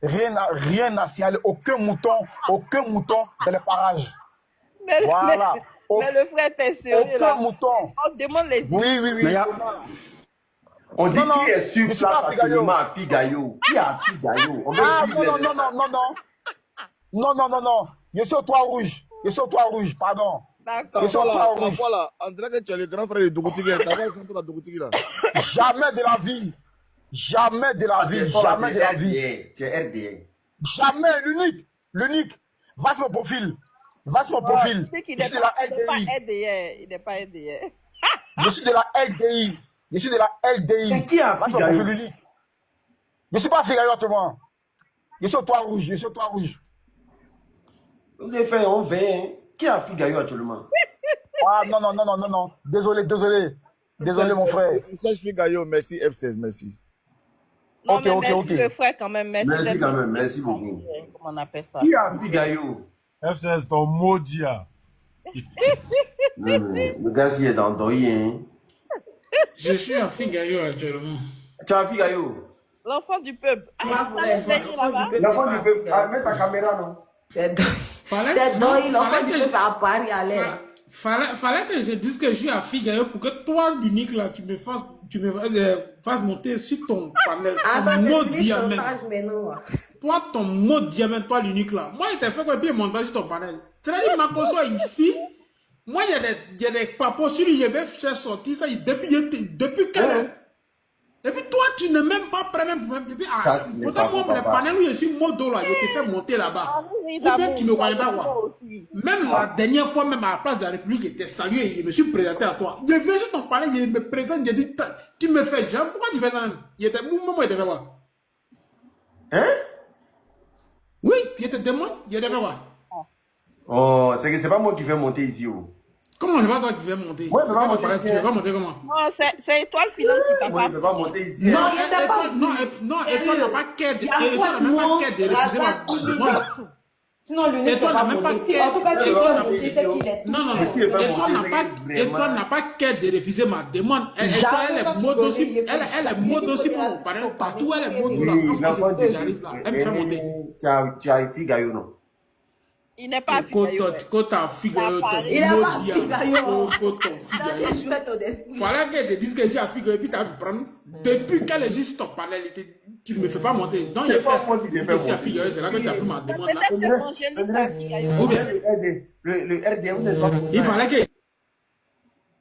Rien n'a signalé, aucun mouton dans les parages. Voilà. Mais le frère, t'es sérieux Aucun là. mouton. On demande les Oui. On dit Non, qui est sur je suis pas place à Figayo. actuellement à Figayo. Qui est à Figayo? On veut Ah, suivre les étapes. non. Je suis au toit rouge. Pardon. D'accord. Je suis au toit rouge. Voilà, on dirait que tu es le grand frère de Dougoutigui. Tu as exemple la Dougoutigui là. Jamais de la vie. Jamais de la vie. Jamais de la vie. Tu es RDA. Jamais. L'unique. Va sur mon profil. Il dit qu'il Je suis de la LDI. Il n'est pas aidé. Je suis de la LDI. Mais qui a Va sur mon Figayo? profil unique. Je ne suis pas Figayo, autrement. Je suis au toit rouge. Vous avez fait un vin. Qui a Figayo actuellement? Ah, non. Désolé, mon frère. Serge Figayo, merci F16, merci. Non, Ok. mais merci le frère quand même. Merci quand même, merci beaucoup. Comment on appelle ça? Qui a Figayo? F16, ton maudit. Hein. Non, mais le gars, s'il est dans Doyi, hein. Je suis à Figayo actuellement. Tu as Figayo? L'enfant du peuple. Ma vraie, L'enfant du peuple. Ah, mets ta caméra, non? C'est Doyi, l'enfant du peuple à Paris à l'air. Fallait que je dise que je suis à Figayo pour que toi, l'unique là, tu me fasses monter sur ton panel. Attends, Ton mot c'est fini diamant. chauffage maintenant. Toi, ton mot diamant, toi, l'unique là. Moi, il t'a fait quoi, puis il monte pas sur ton panel. C'est-à-dire, ma console ici, moi, il y a des papos sur lui, il avait fait sortir ça depuis quelle heure? Et puis toi, tu n'es même pas prêt même pour même. Pourtant, moi, le panel où je suis modo là, je t'ai fait monter là-bas. Ou bien tu ne connais pas quoi. Même la dernière fois, même à la place de la République, je t'ai salué et je me suis présenté à toi. Je viens sur ton panel, je me présente, je dis, tu me fais genre, pourquoi tu fais ça même? Il était fait quoi? Hein? Oui, je te demande, il était fait quoi? Oh, c'est que c'est pas moi qui fais monter ici, oh. Comment c'est pas toi qui fais monter? Moi, je vais pas monter Tu vas monter comment? Non, c'est Étoile Filante qui t'a Moi, pas. je vais pas monter ici. Non, il n'était pas. Non, Étoile n'a pas qu'à de refuser ma demande. Sinon, l'unique ne peut pas monter. En tout cas, c'est toi monter, c'est qu'il est. Non, Étoile n'a pas qu'à de refuser ma demande. Elle est mode aussi. Elle est mode aussi pour mon panel. Partout, elle est mode là. Oui, l'enfant du J'arrive là. Elle me fait monter. Tu as Figayo, non? Il n'est pas Figayo. Quand t'as Figayo, Il n'a pas Figayo. Figayo. C'est chouette au destin. Fallait qu'elle te dise que je suis à Figayo et puis tu vas me prendre. Depuis qu'elle est juste ton panel, tu ne me fais pas monter. Donc, j'ai fait que je suis à Figayo, c'est là que tu as pris ma demande là. Peut-être que Angélique à Figayo. Ou bien, Le RDA, vous n'êtes pas. il fallait que.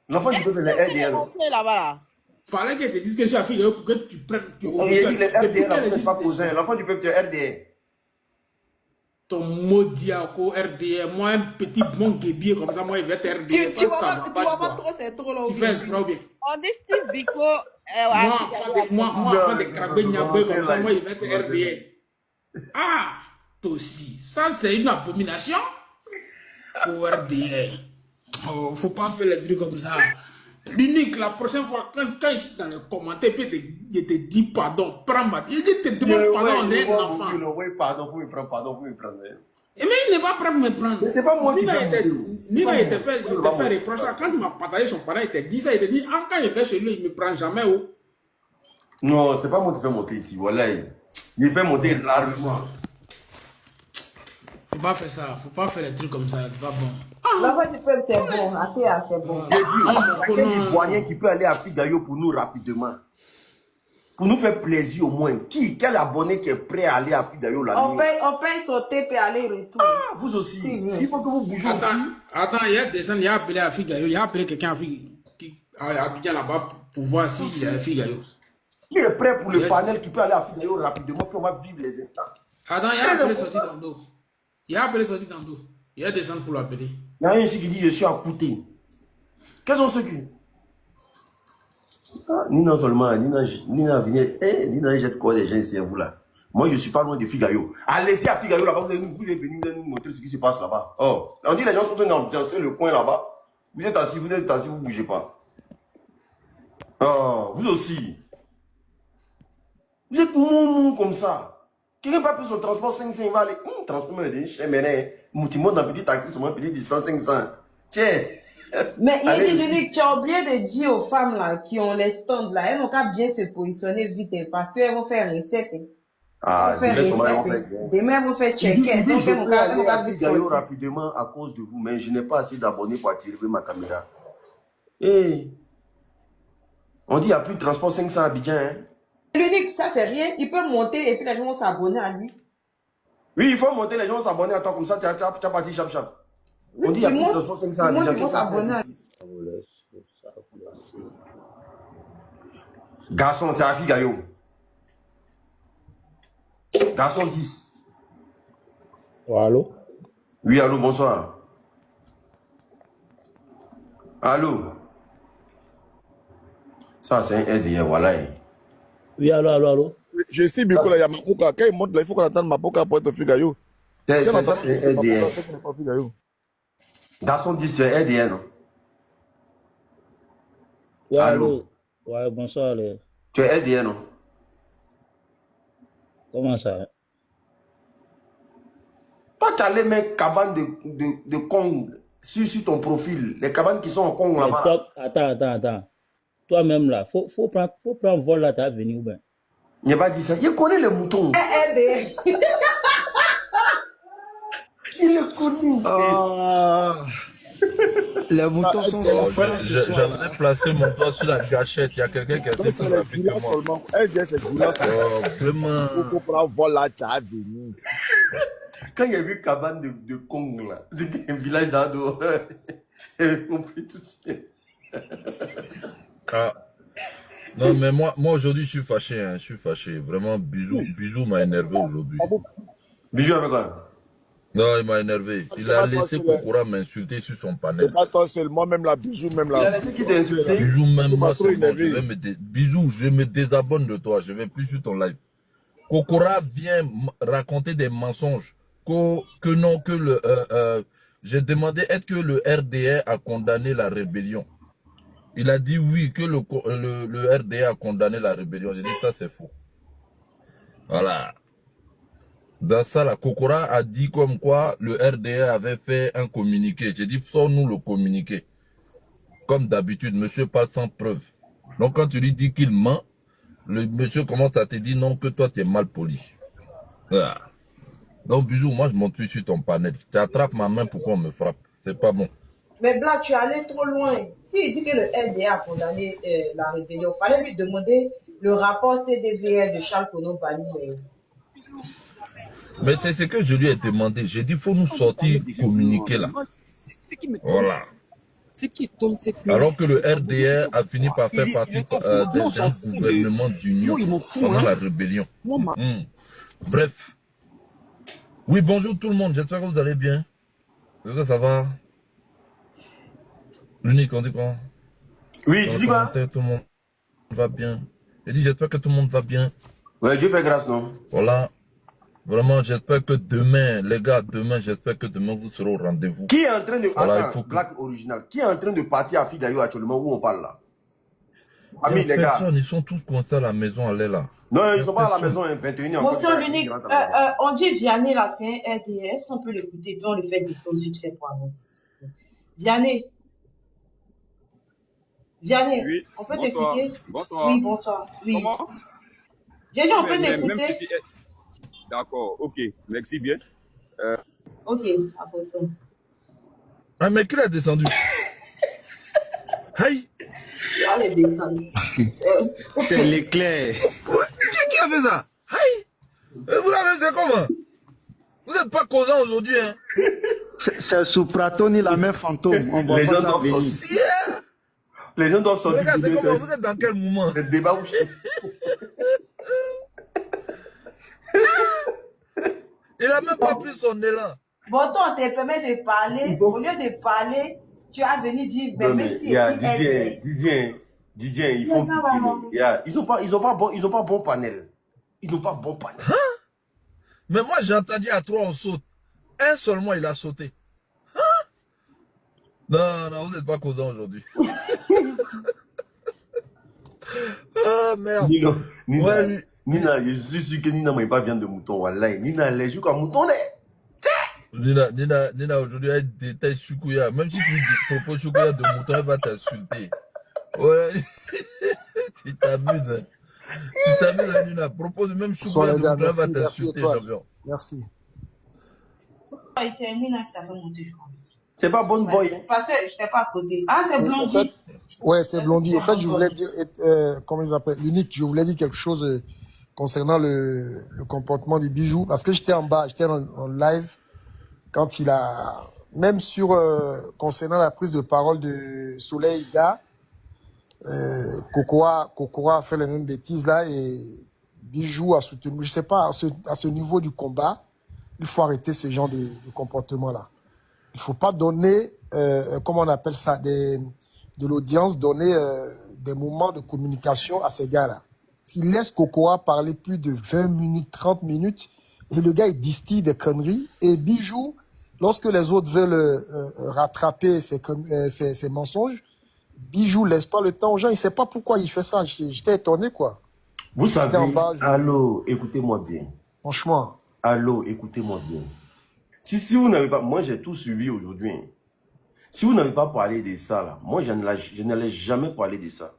L'enfant du peuple, le Il est RDA. monté là-bas là. Fallait qu'elle te dise que je suis à Figayo pour que tu prennes. On a dit le RDA, là, vous n'êtes pas posé. L'enfant du peuple, tu es RDA. Ton maudit RDA, moi un petit bon guébier comme ça, moi il va être RDA. Tu vois pas trop, c'est trop long. Tu fais exprès ou bien? On dit Steve Biko. Moi, enfant de Krabé Nyabé comme ça, moi il va être RDA. Ah, toi aussi, ça c'est une abomination pour RDA. Oh, faut pas faire les trucs comme ça. L'unique, la prochaine fois, quand je suis dans les commentaires, je te dis pardon, prends ma. Je te demande pardon, on est un enfant. Oui, pardon, vous me prendre. Mais il n'est pas prêt pour me prendre. Mais c'est pas moi qui fais. Nina, il te fait reproche. Quand il m'a partagé son parent, il te dit ça, il te dit, quand il fait chez lui, il ne me prend jamais où. Non, c'est pas moi qui fais monter ici, voilà. Il fait monter largement. Faut pas faire ça, faut pas faire des trucs comme ça, c'est pas bon. L'enfant du peuple, c'est bon. ATA, c'est bon. J'ai dit, quel Ivoirien qui peut aller à Figayo pour nous rapidement? Pour nous faire plaisir au moins. Quel abonné qui est prêt à aller à Figayo la nuit? On paye sauter et aller-retour. Ah, vous aussi. Il faut que vous bougez aussi. Attends, il y a des gens, il a appelé à Figayo, il a appelé quelqu'un à Abidjan là-bas pour voir s'il y a Figayo. Qui est prêt pour le panel qui peut aller à Figayo rapidement, puis on va vivre les instants. Attends, il a appelé sortir dans l'eau. Il a appelé sortir dans l'eau. Il y a des gens pour l'appeler. Il y a un ici qui dit je suis à côté. Quels sont ceux qui... Ah, Nina seulement, Nina vient, Nina jette quoi les gens ici, vous là. Moi je suis pas loin de Figayo. Allez-y à Figayo là-bas, vous êtes venus nous montrer ce qui se passe là-bas. Oh, on dit les gens sont dans le coin là-bas. Vous êtes assis, vous ne bougez pas. Oh, vous aussi. Vous êtes mou comme ça. Quelqu'un pas pris son transport 500, il va aller. Transport, mais chez Méné. Tu montes dans un petit taxi sur une petite distance 500. Tiens. Mais il tu as oublié de dire aux femmes là qui ont les stands là, elles n'ont qu'à bien se positionner vite parce qu'elles vont faire recette. Ah, Vous faites demain, son rien. mari, on fait rien. Demain, vous faites Il dit, checker. Donc, je mon peux gars, aller à vite Figayo sorti. rapidement à cause de vous, mais je n'ai pas assez d'abonnés pour attirer ma caméra. Eh, on dit qu'il n'y a plus de transport 500 à Abidjan. Hein? L'unique, ça, c'est rien. Il peut monter et puis les gens vont s'abonner à lui. Oui, il faut monter, les gens vont s'abonner à toi, comme ça, tu as parti chap. On dit qu'il n'y a Il plus de monte, transport 500 à il monte, Abidjan. ils vont s'abonner à lui. Garçon, c'est à Figayo. Garçon 10. Oh, allô? Oui, allô, bonsoir. Allô? Ça, c'est un RDR, voilà. Oui, allô? Je sais, Biko, là, il y a Mapoka. Quand il monte là, il faut qu'on attende Mapoka pour être Figayo. C'est Si on ça, attend c'est un Mapoka, RDR. c'est qu'on n'est pas Figayo. Garçon 10, c'est un RDR, non? Ouais, Allô? allô? Ouais, bonsoir. Tu es RDR, non? Comment ça? Toi, tu as les mecs cabanes de Kong sur ton profil. Les cabanes qui sont en Kong Mais là-bas. toi, attends. Toi-même là, faut prendre vol là, t'as venu ou bien? Il n'a pas dit ça. Il connaît les moutons. Il les connaît. Ah, les moutons sont souffrants. J'aimerais placer mon doigt sur la gâchette. Il y a quelqu'un qui a été Donc, c'est plus les rapide que Goulas moi. seulement. LGS, c'est Goulas seulement. Oh, vraiment. Il faut prendre vol là, tu as venu. Quand il y a vu cabane de Kong là, c'était un village d'ado. J'ai compris tout ça. Ah. Non, mais moi aujourd'hui, je suis fâché. Hein. Je suis fâché. Vraiment, Bisou m'a énervé aujourd'hui. Bijou avec quoi? Non, il m'a énervé. Il a laissé Kokora m'insulter sur son C'est panel. pas toi seul, moi-même la Bijou, même Il a là. laissé qui t'a insulté? Bisou, même moi, trop c'est bon. énervé. Bisou, je me désabonne de toi. Je vais plus sur ton live. Kokora vient raconter des mensonges. J'ai demandé est-ce que le RDR a condamné la rébellion. Il a dit oui, que le RDR a condamné la rébellion. J'ai dit ça c'est faux. Voilà. Dans ça, la Kokora a dit comme quoi le RDR avait fait un communiqué. J'ai dit sors-nous le communiqué. Comme d'habitude, monsieur parle sans preuve. Donc quand tu lui dis qu'il ment, le monsieur commence à te dire non, que toi tu es mal poli. Voilà. Donc, Bisou, moi, je monte plus sur ton panel. Tu attrapes ma main, pourquoi on me frappe? C'est pas bon. Mais Black, tu es allé trop loin. S'il dit que le LDA a condamné la rébellion, il fallait lui demander le rapport CDVR de Charles Kono Bani. Mais c'est ce que je lui ai demandé. J'ai dit, il faut nous sortir communiquer là. Voilà. Alors que le RDR a fini par faire partie d'un gouvernement d'union pendant la rébellion. Bref. Oui, bonjour tout le monde. J'espère que vous allez bien. Est-ce que ça va? L'unique, on dit quoi? Oui, tu dis quoi? Tout le monde va bien. J'ai dit, j'espère que tout le monde va bien. Ouais, Dieu fait grâce, non? Voilà. Vraiment, j'espère que demain, les gars, j'espère que demain, vous serez au rendez-vous. Qui est en train de... Voilà, Attends, il faut que... Black original. Qui est en train de partir à Figayo actuellement où on parle là? Amis, les gars. Personne, ils sont tous coincés à la maison, allez là. Non, ils sont pas à la maison, 21h. Monsieur l'unique, on dit Vianney là, c'est un RDR. Est-ce qu'on peut l'écouter? Puis on le fait descendre vite fait pour annoncer. Vianney. Oui, on peut bonsoir. t'écouter? Bonsoir. Oui, bonsoir. Oui. Comment? J'ai dit on peut Même t'écouter? si d'accord, ok, merci bien. Ok, après ça. Ah, mais qui l'a descendu? Aïe! On est descendu. C'est l'éclair. Ouais, qui a fait ça? Aïe! Vous l'avez fait comment? Vous n'êtes pas causant aujourd'hui, hein? C'est sous Prato ni la main fantôme. On voit Les pas gens ça doivent venir. Yeah! Les gens doivent sortir. Regarde, c'est comment? Vous êtes dans quel moment? C'est le débat où Il a même pas pris son élan. Bon, toi, on te permet de parler. Au lieu de parler, tu as venu dire, mais même si Didier, ils font pitié. Ils ont pas bon panel. Ils n'ont pas bon panel. Mais moi, j'ai entendu à 3, on saute. Un seulement, il a sauté. Hein? Non, vous n'êtes pas causant aujourd'hui. Ah, merde. Nina, je suis sûr que Nina ne mange pas viande de mouton. Wallah. Nina, elle est comme mouton. Nina aujourd'hui, elle déteste Choukouya. Même si tu proposes Choukouya de mouton, elle va t'insulter. Ouais. Tu t'amuses. Hein. Si tu as mis Nina, propose même Bonsoir Choubia les gars, de va merci, merci t'insulter, Étoile. champion. Merci. C'est Nina qui t'avait monté, je pense. C'est pas bonne boy. Hein. Parce que je n'étais pas à côté. Ah, c'est En Blondie. fait, ouais, c'est Blondie. En fait, je voulais dire, comment ils appellent, l'unique, je voulais dire quelque chose concernant le comportement des bijoux. Parce que j'étais en bas, j'étais en live quand il a, même sur, concernant la prise de parole de Soleil Ga, Kokoa a fait les mêmes bêtises là et Bijou a soutenu. Je sais pas, à ce niveau du combat, il faut arrêter ce genre de comportement là. Il faut pas donner, comment on appelle ça, de l'audience, donner des moments de communication à ces gars-là. Il laisse Kokoa parler plus de 20 minutes, 30 minutes, et le gars, il distille des conneries. Et Bijou, lorsque les autres veulent rattraper ces mensonges, Bijou laisse pas le temps aux gens. Il sait pas pourquoi il fait ça. J'étais étonné, quoi. Vous savez, En bas, allô, écoutez-moi bien. Franchement. Allô, écoutez-moi bien. Si vous n'avez pas, moi j'ai tout suivi aujourd'hui. Hein. Si vous n'avez pas parlé de ça, là, moi je n'allais jamais parler de ça.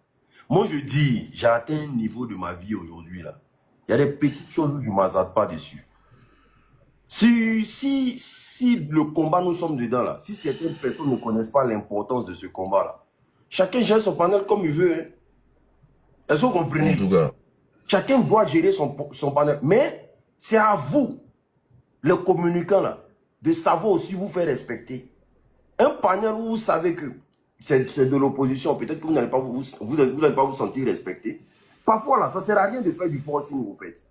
Moi je dis, j'ai atteint un niveau de ma vie aujourd'hui. Là. Il y a des petites choses où je ne m'azarde pas dessus. Si le combat, nous sommes dedans, là, si certaines personnes ne connaissent pas l'importance de ce combat-là, chacun gère son panel comme il veut. Hein. Est-ce que vous comprenez? En tout cas. Chacun doit gérer son panel. Mais c'est à vous, les communicants, là, de savoir aussi vous faire respecter. Un panel où vous savez que c'est de l'opposition, peut-être que vous n'allez pas vous sentir respecté. Parfois, là, ça ne sert à rien de faire du forcing, vous faites.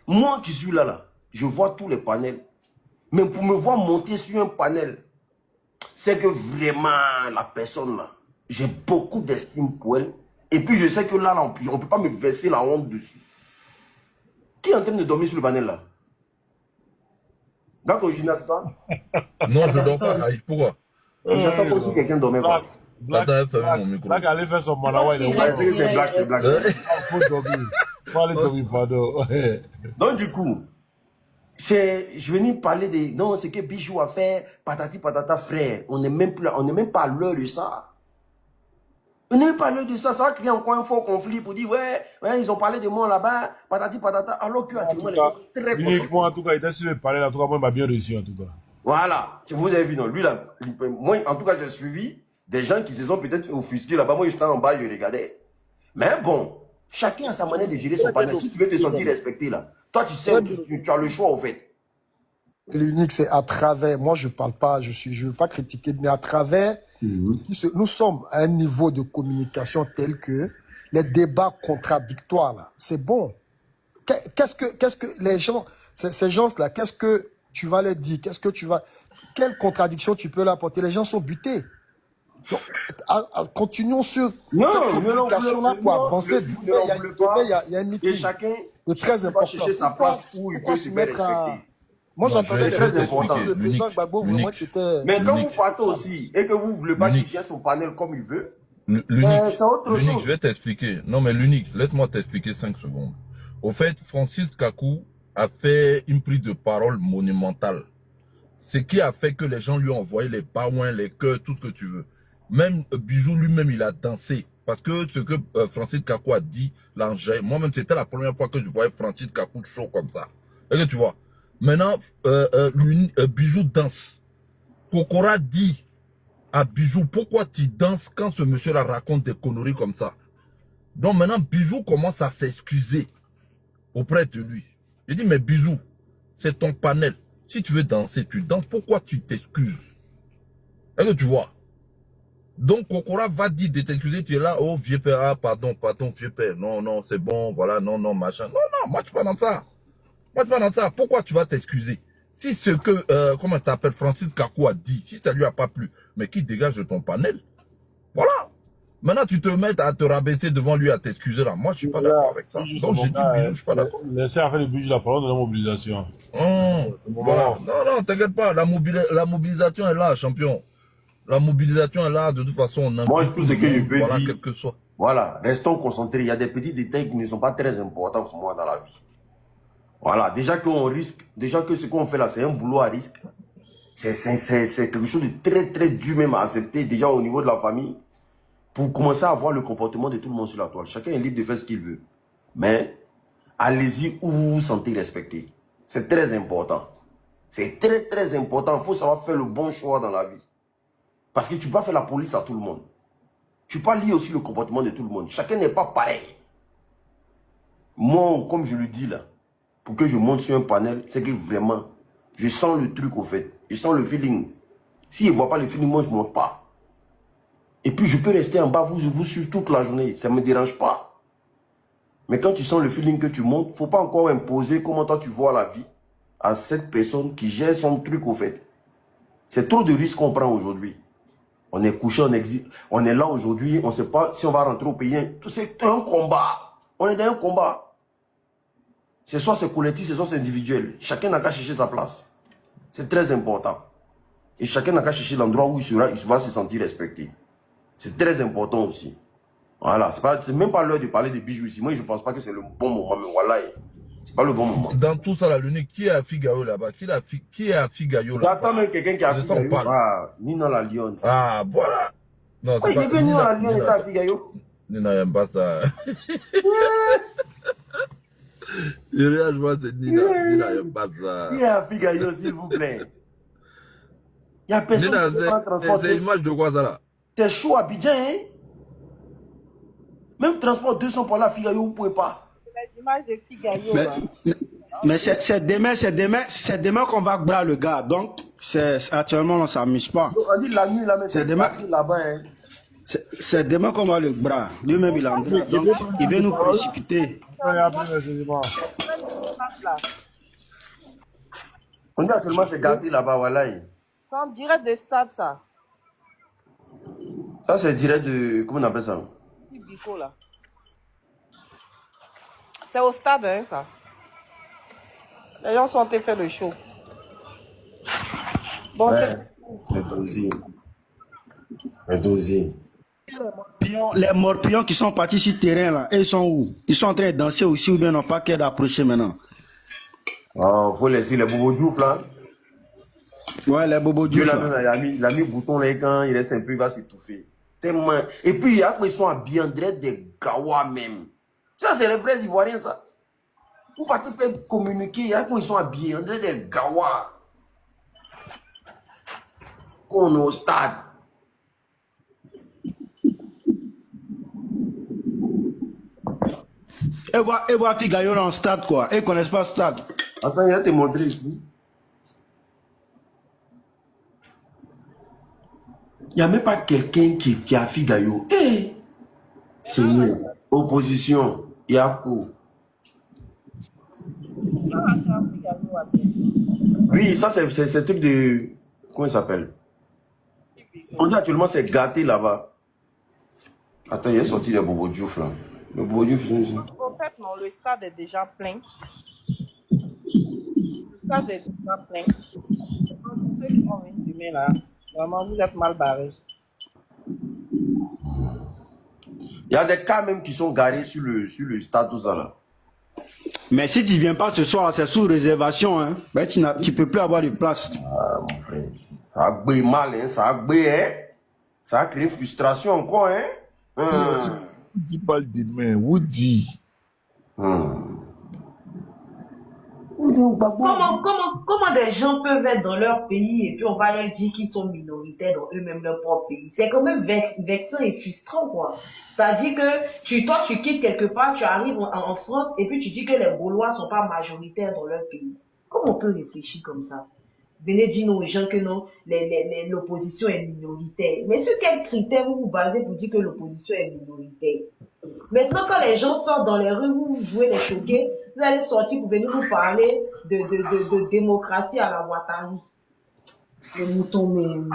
Moi qui suis là, je vois tous les panels. Mais pour me voir monter sur un panel, c'est que vraiment, la personne, là, j'ai beaucoup d'estime pour elle. Et puis, je sais que là, on ne peut pas me verser la honte dessus. Qui est en train de dormir sur le panel, là? D'accord, gymnaste, pas? Non, je ne dors pas. Pourquoi? J'attends comme si quelqu'un dormait pas. Black allait faire son malawa. C'est black, c'est black. Faut dormir. Faut aller dormir, pardon. Donc, du coup, je venais parler de... Non, c'est que Bijou a fait patati patata, frère. On n'est même pas à l'heure de ça. On n'est même pas à l'heure de ça. Ça va créer encore un fort conflit pour dire, ouais, ils ont parlé de moi là-bas, patati patata, alors que actuellement, les gens sont très uniquement, en tout cas, il était sur le palais, en tout cas, moi, il m'a bien réussi, en tout cas. Voilà. Vous avez vu, non, lui, là, moi, en tout cas, j'ai suivi des gens qui se sont peut-être offusqués là-bas. Moi, j'étais en bas, je regardais. Mais bon, chacun a sa manière de gérer son panel. Si tu veux te sentir respecté, là, toi, tu sais, tu as le choix, au fait. L'unique, c'est à travers, moi je parle pas, je veux pas critiquer, mais à travers, nous sommes à un niveau de communication tel que les débats contradictoires, là, c'est bon. Qu'est-ce que les gens, ces gens-là, qu'est-ce que tu vas leur dire, quelle contradiction tu peux leur apporter? Les gens sont butés. Donc, continuons sur cette communication-là pour avancer. Demain, il y a un meeting. Et chacun de très important. Chercher sa place où il peut se faire respecter. Moi, j'entendais très important. le président Gbagbo, vraiment, qui était... Mais quand vous partez aussi, et que vous ne voulez pas qu'il tienne son panel comme il veut, c'est autre chose. Je vais t'expliquer. Non, mais l'unique, laisse-moi t'expliquer 5 secondes. Au fait, Francis Kakou a fait une prise de parole monumentale. Ce qui a fait que les gens lui ont envoyé les baouins, les cœurs, tout ce que tu veux. Même Bijou lui-même, il a dansé. Parce que ce que Francis Kakou a dit, l'engin, moi-même, c'était la première fois que je voyais Francis Kakou chaud comme ça. Et que tu vois. Maintenant, Bijou danse. Kokora dit à Bijou, pourquoi tu danses quand ce monsieur-là raconte des conneries comme ça? Donc maintenant, Bijou commence à s'excuser auprès de lui. Il dit, mais Bijou, c'est ton panel. Si tu veux danser, tu danses. Pourquoi tu t'excuses? Est-ce que tu vois? Donc, Kokora va dire de t'excuser, tu es là, oh, vieux père, ah, pardon, vieux père. Non, c'est bon, voilà, non, machin. Non, moi, je suis pas dans ça. Moi, je suis pas dans ça. Pourquoi tu vas t'excuser? Si ce que, comment ça s'appelle, Francis Kakou a dit, si ça lui a pas plu, mais qui dégage de ton panel? Voilà. Maintenant, tu te mets à te rabaisser devant lui, à t'excuser là. Moi, je suis pas d'accord avec ça. Donc, j'ai dit, Bijou, je suis pas d'accord. Laissez faire le budget, la parole de la mobilisation. Voilà. Non, t'inquiète pas. La mobilisation est là, champion. La mobilisation est là. De toute façon, on a... Moi, tout ce que je peux dire, quel que soit. Voilà, restons concentrés. Il y a des petits détails qui ne sont pas très importants pour moi dans la vie. Voilà, déjà qu'on risque, déjà que ce qu'on fait là, c'est un boulot à risque. C'est quelque chose de très, très dur même à accepter déjà au niveau de la famille. Pour commencer à voir le comportement de tout le monde sur la toile. Chacun est libre de faire ce qu'il veut. Mais allez-y où vous vous sentez respecté. C'est très important. C'est très, très important. Il faut savoir faire le bon choix dans la vie. Parce que tu ne peux pas faire la police à tout le monde. Tu peux pas lier aussi le comportement de tout le monde. Chacun n'est pas pareil. Moi, comme je le dis là, pour que je monte sur un panel, c'est que vraiment, je sens le truc au fait. Je sens le feeling. S'il ne voit pas le feeling, moi, je ne monte pas. Et puis, je peux rester en bas, vous suivre toute la journée. Ça ne me dérange pas. Mais quand tu sens le feeling que tu montes, il ne faut pas encore imposer comment toi tu vois la vie à cette personne qui gère son truc au fait. C'est trop de risques qu'on prend aujourd'hui. On est couché, on est là aujourd'hui, on ne sait pas si on va rentrer au pays. C'est un combat. On est dans un combat. C'est soit c'est collectif, c'est soit c'est individuel. Chacun n'a qu'à chercher sa place. C'est très important. Et chacun n'a qu'à chercher l'endroit où il va se sentir respecté. C'est très important aussi. Voilà, c'est même pas l'heure de parler de bijoux ici. Moi, je ne pense pas que c'est le bon moment, mais voilà, c'est pas le bon moment. Dans tout ça, l'unique, qui est à Figayo là-bas? Qui est à Figayo là-bas? J'attends même quelqu'un qui est à Figayo. Ah, Nina la Lyon. Ah, voilà. Non, c'est pas Nina la Lyon est à Figayo. Nina n'aime pas ça. Je vois, c'est Nina. Nina n'aime pas ça. Qui est à Figayo, s'il vous plaît? Il n'y a personne Nina, qui va transporter. c'est l'image de quoi ça là? C'est chaud à Abidjan, hein? Même transport 200 pour la Figayo, vous ne pouvez pas. Les images de Figayo. Mais c'est demain qu'on va bras le gars. Donc, actuellement, on ne s'amuse pas. On dit la nuit, là, mais c'est demain là-bas, hein? C'est demain qu'on va le bras. Lui-même, il en donc, il veut nous précipiter. On dit actuellement, c'est gâté là-bas, voilà. C'est en direct de stade, ça. Ça, c'est direct de... Comment on appelle ça? Bico, là. C'est au stade, hein, ça. Les gens sont en train de faire le show. Bon, ouais, le dosier. Le dosier. Les morpions qui sont partis sur le terrain, là, ils sont où? Ils sont en train de danser aussi ou bien n'ont pas qu'à d'approcher maintenant? Oh, faut laisser les bobos diouf, là. Ouais, les bobos diouf. Il a mis bouton là, quand il reste un peu, il va s'étouffer. Tellement. Et puis, après, ils sont habillés en direct des gawa même. Ça, c'est les vrais Ivoiriens, ça. Pour partir faire communiquer, après, ils sont habillés en direct des gawa. Qu'on est au stade. Et voir Figayo dans le stade, quoi. Ils ne connaissent pas le stade. Attends, il va te montrer ici. Il n'y a même pas quelqu'un qui a Figayo. Hey, c'est nous. Opposition, Yako. Oui, ça c'est un truc de... Comment il s'appelle? On dit actuellement c'est gâté là-bas. Attends, il est sorti le Bobo Diouf là. Le Bobo Diouf, en fait, non, le stade est déjà plein. Le stade est déjà plein. Ceux qui vont venir demain là, vraiment, vous êtes mal barrés. Il y a des cas même qui sont garés sur le stade, tout ça là. Mais si tu ne viens pas ce soir, c'est sous réservation. Hein. Ben, tu ne peux plus avoir de place. Ah, mon frère. Ça a gbé mal, hein. Ça a gbé, hein. Ça a créé frustration encore, hein. Dis pas le demain, Woody. Comment des gens peuvent être dans leur pays et puis on va leur dire qu'ils sont minoritaires dans eux-mêmes leur propre pays? C'est quand même vexant et frustrant, quoi. C'est-à-dire que toi, tu quittes quelque part, tu arrives en France et puis tu dis que les Gaulois ne sont pas majoritaires dans leur pays. Comment on peut réfléchir comme ça? Venez dire aux gens que non, l'opposition est minoritaire. Mais sur quels critères vous vous basez pour dire que l'opposition est minoritaire? Maintenant, quand les gens sortent dans les rues, vous jouez les choqués, vous allez sortir pour venir nous parler de démocratie à la Ouattari. Le mouton même.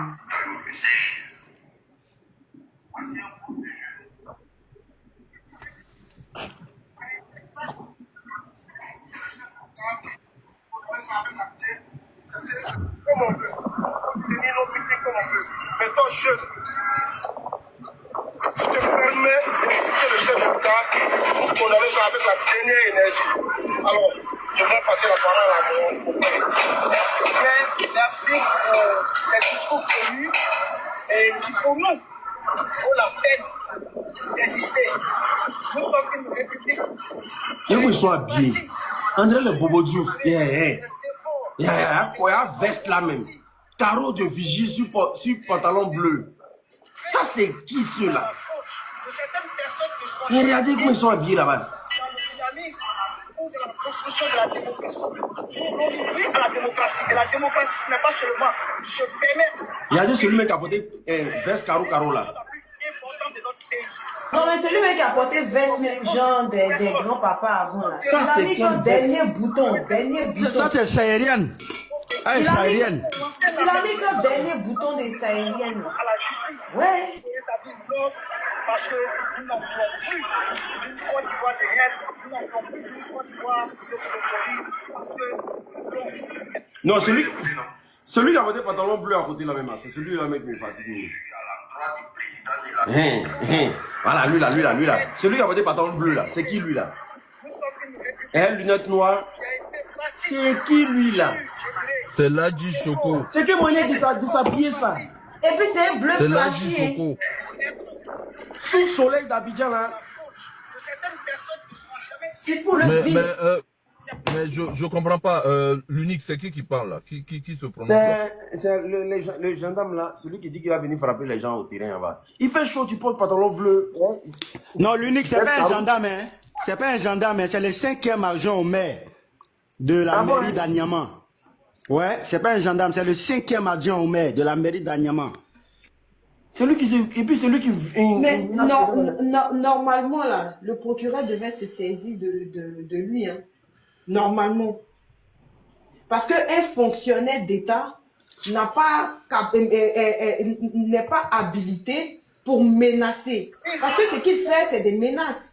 Comme on veut. Tenir nos victimes comme on veut. Mais toi, jeune, tu te permets d'écouter le chef de l'État pour condamner ça avec la dernière énergie. Alors, je vais passer la parole à mon frère. Merci bien, merci pour ces discours connus et qui pour nous vaut la peine d'exister. Nous sommes une république. Et où ils sont habillés? André le Bobo Diouf. Il y a un veste là même. Carreau de vigie sur pantalon bleu. Ça, c'est qui ceux-là? De certaines personnes qui sont Et regardez comment ils sont habillés là-bas. dans le dynamisme ou de la construction de la démocratie. On vit à la démocratie. Et la démocratie, ce n'est pas seulement se permettre. Regardez celui qui a porté veste carreau là. Non, mais celui qui a porté 20 000 gens des grands-papas avant là. Ça, c'est il a mis dernier bouton. Ça, c'est sahérienne. Ah, Il a mis sahérienne. comme dernier bouton des sahériennes. À la justice. Ouais. Pour établir l'ordre parce que nous n'en voulons plus d'une Côte d'Ivoire de haine, nous n'en voulons plus d'une Côte d'Ivoire de xénophobie parce que nous voulons. Non, celui qui a porté pantalon bleu à côté là même, c'est celui-là mec qui me fatigue. Voilà, lui là. Celui qui a porté pantalon bleu là, c'est qui lui là? Lunettes noires. C'est qui lui là? C'est Ladji Choco. C'est quel moyen de s'habiller ça? Et puis c'est un bleu C'est Ladji flashy. Choco. Sous le soleil d'Abidjan là. C'est pour le Mais je comprends pas. L'unique, c'est qui parle là? Qui se prononce là? C'est le gendarme là, celui qui dit qu'il va venir frapper les gens au terrain là-bas. Il fait chaud, tu portes pantalon bleu. Non, l'unique, c'est pas un gendarme, hein. C'est pas un gendarme, hein. C'est le 5e adjoint au maire de la mairie d'Anyama. Ouais, c'est pas un gendarme, c'est le 5e adjoint au maire de la mairie d'Anyama. Celui qui et puis celui qui. Mais normalement là, le procureur devait se saisir de lui, hein. Normalement. Parce qu'un fonctionnaire d'État n'est pas habilité pour menacer. Parce que ce qu'il fait, c'est des menaces.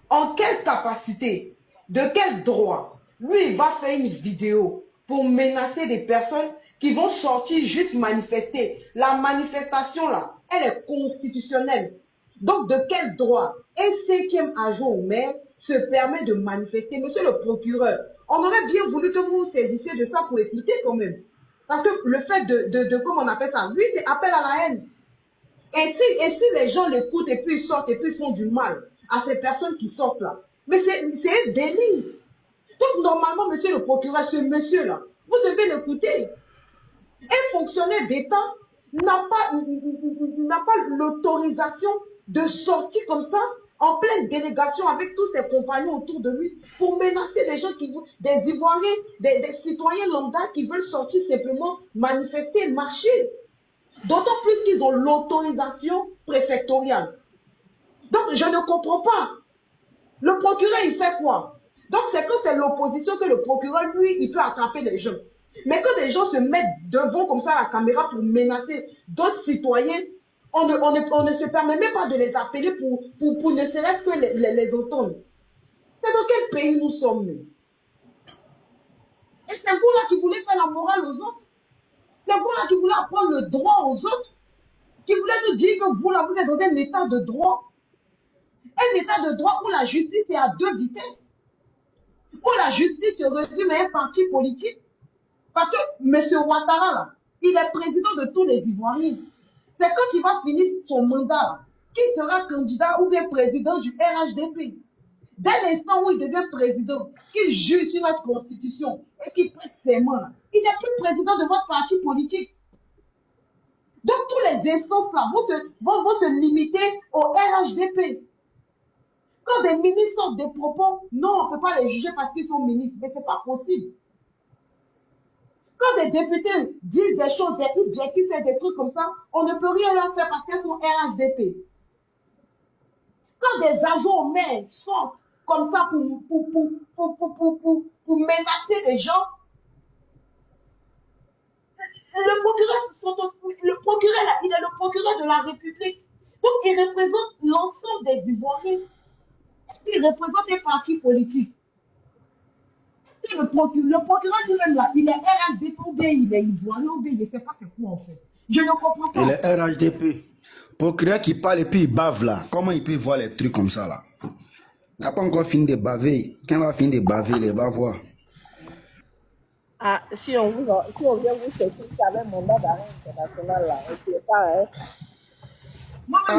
En quelle capacité, de quel droit, lui, il va faire une vidéo pour menacer des personnes qui vont sortir juste manifester. La manifestation là, elle est constitutionnelle. Donc, de quel droit un 5e adjoint au maire se permet de manifester? Monsieur le procureur, on aurait bien voulu que vous vous saisissiez de ça pour écouter quand même. Parce que le fait de comment on appelle ça, lui, c'est appel à la haine. Et si les gens l'écoutent et puis ils sortent et puis ils font du mal à ces personnes qui sortent là, mais c'est un délit. Donc, normalement, monsieur le procureur, ce monsieur-là, vous devez l'écouter. Un fonctionnaire d'État n'a pas l'autorisation de sortir comme ça en pleine délégation avec tous ses compagnons autour de lui pour menacer des gens des Ivoiriens, des citoyens lambda qui veulent sortir simplement manifester, marcher. D'autant plus qu'ils ont l'autorisation préfectoriale. Donc je ne comprends pas. Le procureur, il fait quoi? Donc c'est quand c'est l'opposition que le procureur, lui, il peut attraper les gens. Mais quand des gens se mettent devant comme ça à la caméra pour menacer d'autres citoyens, on ne se permet même pas de les appeler pour ne serait-ce que les entendre. C'est dans quel pays nous sommes, nous? Et c'est vous là qui voulez faire la morale aux autres? C'est vous là qui voulez apprendre le droit aux autres? Qui voulez nous dire que vous là, vous êtes dans un état de droit? Un état de droit où la justice est à 2 vitesses? Où la justice se résume à un parti politique? Parce que M. Ouattara, là, il est président de tous les Ivoiriens. C'est quand il va finir son mandat, qu'il sera candidat ou bien président du RHDP. Dès l'instant où il devient président, qu'il juge sur notre constitution et qu'il prête serment, il n'est plus président de votre parti politique. Donc tous les instances là vont se limiter au RHDP. Quand des ministres sortent des propos, non, on ne peut pas les juger parce qu'ils sont ministres, mais ce n'est pas possible. Quand des députés disent des choses, des objectifs et des trucs comme ça, on ne peut rien leur faire parce qu'elles sont RHDP. Quand des agents au maire sortent comme ça pour menacer les gens, le procureur là, il est le procureur de la République. Donc il représente l'ensemble des Ivoiriens. Il représente des partis politiques. Le procureur lui-même là, il est RHDP ou bien il est Ivoirien ou bien il ne sait pas c'est quoi en fait. Je ne comprends pas. Il est RHDP. Procureur qui parle et puis il bave là. Comment il peut voir les trucs comme ça là? Il n'a pas encore fini de baver. Quand il va finir de baver, il va voir. Ah, si on vient vous chercher avec un mandat d'arrêt international là, on ne sait pas, hein.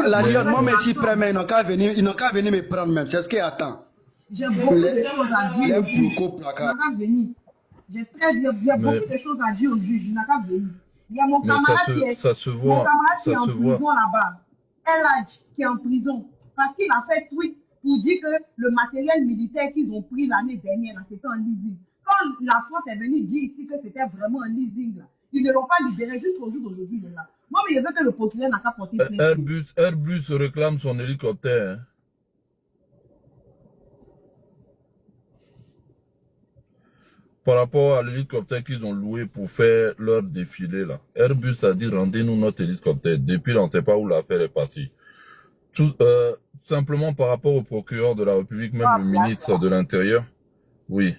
La Mais- Lyon, moi, mais si prennent, ils n'ont qu'à venir me prendre même. C'est ce qui attend. J'ai beaucoup de choses à dire Les au juge. Boko Il n'a placard. qu'à venir. J'ai beaucoup de choses à dire au juge. Il n'a qu'à venir. Il y a mon Mais camarade ça se mon voit. camarade qui est Ça en se voit. prison là-bas. Eladj qui est en prison. Parce qu'il a fait tweet pour dire que le matériel militaire qu'ils ont pris l'année dernière, c'était un leasing. Quand la France est venue dire ici que c'était vraiment un leasing, là, ils ne l'ont pas libéré jusqu'au jour d'aujourd'hui. Là. Moi, mais je veux que le procureur n'a qu'à porter plainte. Airbus réclame son hélicoptère. Hein. Par rapport à l'hélicoptère qu'ils ont loué pour faire leur défilé là. Airbus a dit rendez-nous notre hélicoptère. Depuis là, on ne sait pas où l'affaire est partie. Tout simplement par rapport au procureur de la République, même le ministre de l'Intérieur. Oui.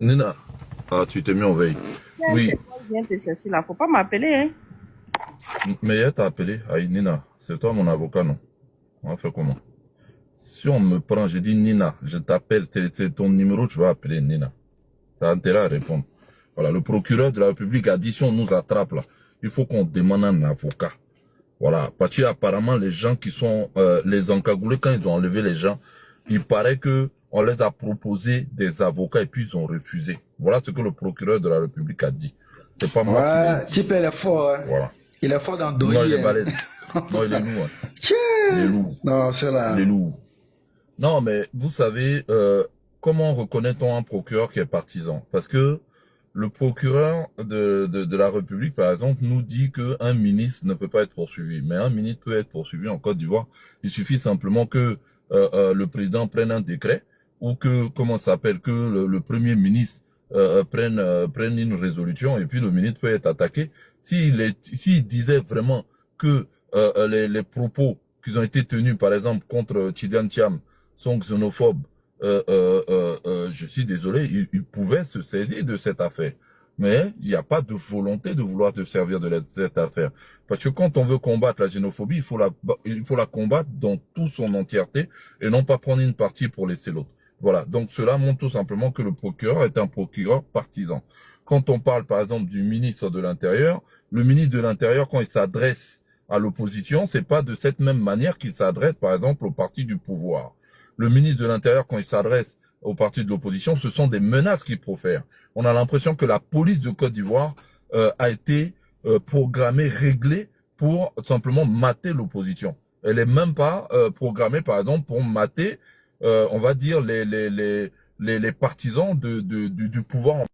Nina. Ah, tu t'es mis en veille. Oui. Je viens te chercher là. Faut pas m'appeler, hein. Mais elle t'a appelé. Aïe, Nina. C'est toi mon avocat, non? On va faire comment? Si on me prend, je dis Nina, je t'appelle, c'est ton numéro, tu vas appeler Nina. T'as intérêt à répondre. Voilà, le procureur de la République a dit si on nous attrape là, il faut qu'on demande un avocat. Voilà, parce que apparemment les gens qui sont les encagoulés, quand ils ont enlevé les gens, il paraît que on les a proposé des avocats et puis ils ont refusé. Voilà ce que le procureur de la République a dit. C'est pas moi qui l'ai dit. Type, il est fort. Hein. Voilà. Il est fort dans le Non, il est hein. balèze. Non, il est lourd. Hein. Il est lourd. Non, c'est là. Il est lourd. Non, mais vous savez, comment reconnaît-on un procureur qui est partisan? Parce que le procureur de la République, par exemple, nous dit qu'un ministre ne peut pas être poursuivi. Mais un ministre peut être poursuivi en Côte d'Ivoire. Il suffit simplement que le président prenne un décret ou que, comment ça s'appelle, que le premier ministre prenne une résolution et puis le ministre peut être attaqué. S'il disait vraiment que les propos qui ont été tenus, par exemple, contre Tidjane Thiam sont xénophobes, je suis désolé, il pouvait se saisir de cette affaire. Mais il n'y a pas de volonté de vouloir te servir de cette affaire. Parce que quand on veut combattre la xénophobie, il faut la combattre dans toute son entièreté et non pas prendre une partie pour laisser l'autre. Voilà. Donc cela montre tout simplement que le procureur est un procureur partisan. Quand on parle par exemple du ministre de l'Intérieur, le ministre de l'Intérieur, quand il s'adresse à l'opposition, c'est pas de cette même manière qu'il s'adresse par exemple au parti du pouvoir. Le ministre de l'Intérieur, quand il s'adresse au parti de l'opposition, ce sont des menaces qu'il profère. On a l'impression que la police de Côte d'Ivoire a été programmée, réglée pour simplement mater l'opposition. Elle est même pas programmée, par exemple, pour mater, on va dire, les partisans du pouvoir.